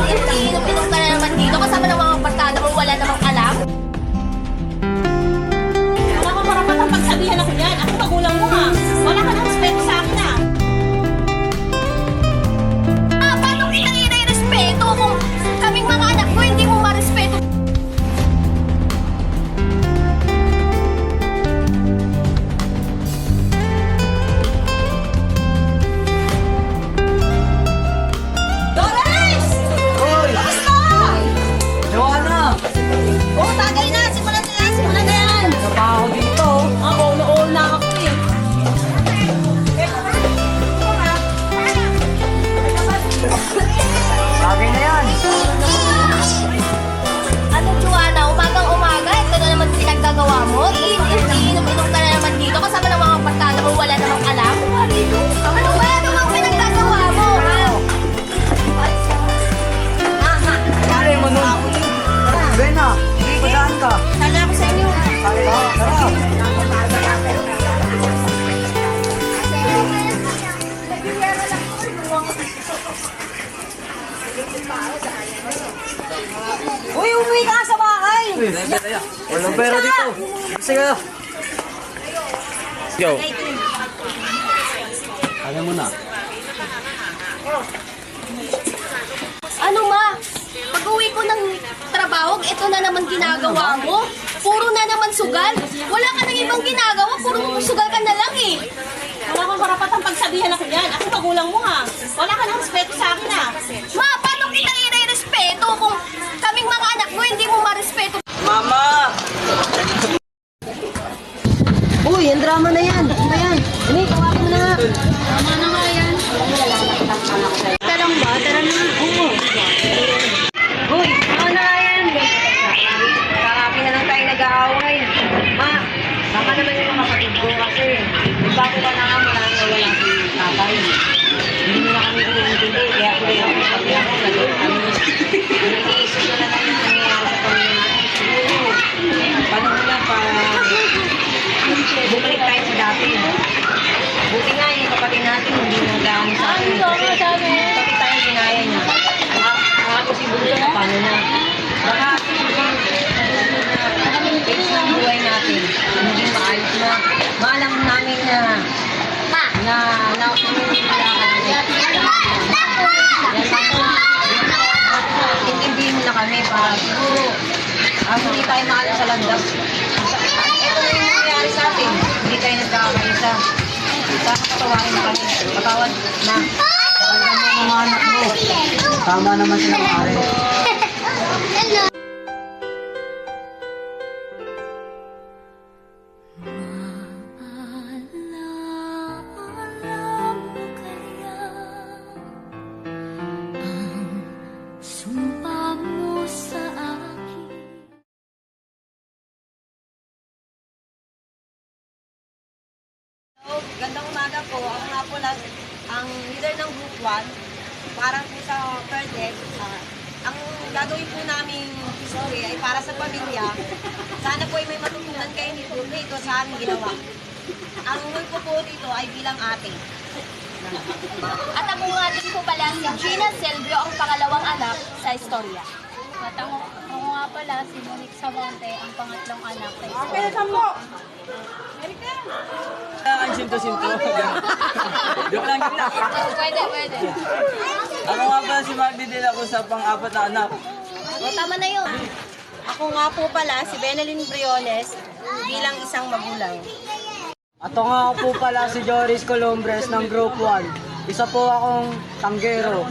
Inom-inom ka na naman dito kasama ng mga barkada mo, wala namang alam. Wala kang karapatang pagsabihan ako yan. Ako magulang mo ha. Wala ka ng respeto sa akin ha. Paano kita i-respeto kung kaming mga anak mo hindi mo marespeto? Doris! Hoy! Basta! Joanna! Oo, tagay na. Simulan na yan. Simulan na yan. Isa pa ako dito. Oo na ako eh. Bagay na yan. Ano, Joanna? Umagang-umaga, ito na naman pinaggagawa mo? Inom-inom ka na naman dito kasama ng mga barkada mo, wala namang alam? Ano ba? Ano bang pinaggagawa mo? Kaya mo nun. Bena, padaan ka. Sana ako sa inyo. Tara. Uy, umuwi ka sa bahay. Walang pera dito. Sige. Yo. Alam mo na. Ano ma? Pag-uwi ko ng trabaho, ito na naman ginagawa mo? Puro na naman sugal? Wala ka nang ibang ginagawa, puro sugal ka na lang eh. Wala kang karapatang pagsabihan ako yan. Ako magulang mo ha. Wala ka ng respeto sa akin ha. Ma, paano kita i-respeto kung kaming mga anak mo hindi mo marespeto? Mama! Uy, yung drama na yan. Ano ba yan? Ini, tawagin mo na nga. Tama na nga yan. Tarang ba? Tarang na. Oo. Uy, ano na yan? Kakapi na lang tayo nag-aaway. Ma, baka naman yung kapatid ko kasi. Bago pa na nga wala na walang tatay. Hindi mo na kami pinintindi. Kaya ko rin ako sabi ako. Nag-iisip na lang yung nangyayari sa pamilya natin. Siguro, panahon na para bumalik tayo sa dati. Buti nga yung kapatid natin, hindi nang daan sa akin. Kapit tayo ginaya niya. Ako si Bulo na paano na. Baka face ng buhay natin, hindi maayos na. Maalam namin na intindihin mo na kami para siguro hindi tayo maalam sa landas. Ito na yung nangyayari sa atin. Hindi tayo nagkakaisa. Sana patawarin mo kami. Patawad na. Talagang mo mga anak mo. Tama naman sila maaari. Sumpa mo sa akin. So, gandang umaga po. Ako nga po ang leader ng Group 1. Para po sa project, ang gagawin po namin history ay para sa pamilya. Sana po ay may matutunan kayo dito sa aming ginawa. Ang role ko po dito ay bilang ate. At ang mga atin ko pala si Gina Silvio, ang pangalawang anak sa istorya. At ako nga pala, si Monique Samonte, ang pangatlong anak sa istorya. Ang sinto-sinto. Joke lang kita. Pwede. Ako nga pala si Mark Didel, ako sa pang-apat na anak. O, tama na yun. Ako nga po pala si Benelyn Briones bilang isang magulang. At ako nga po pala si Joris Colombres ng Group 1. Isa po akong tanggero.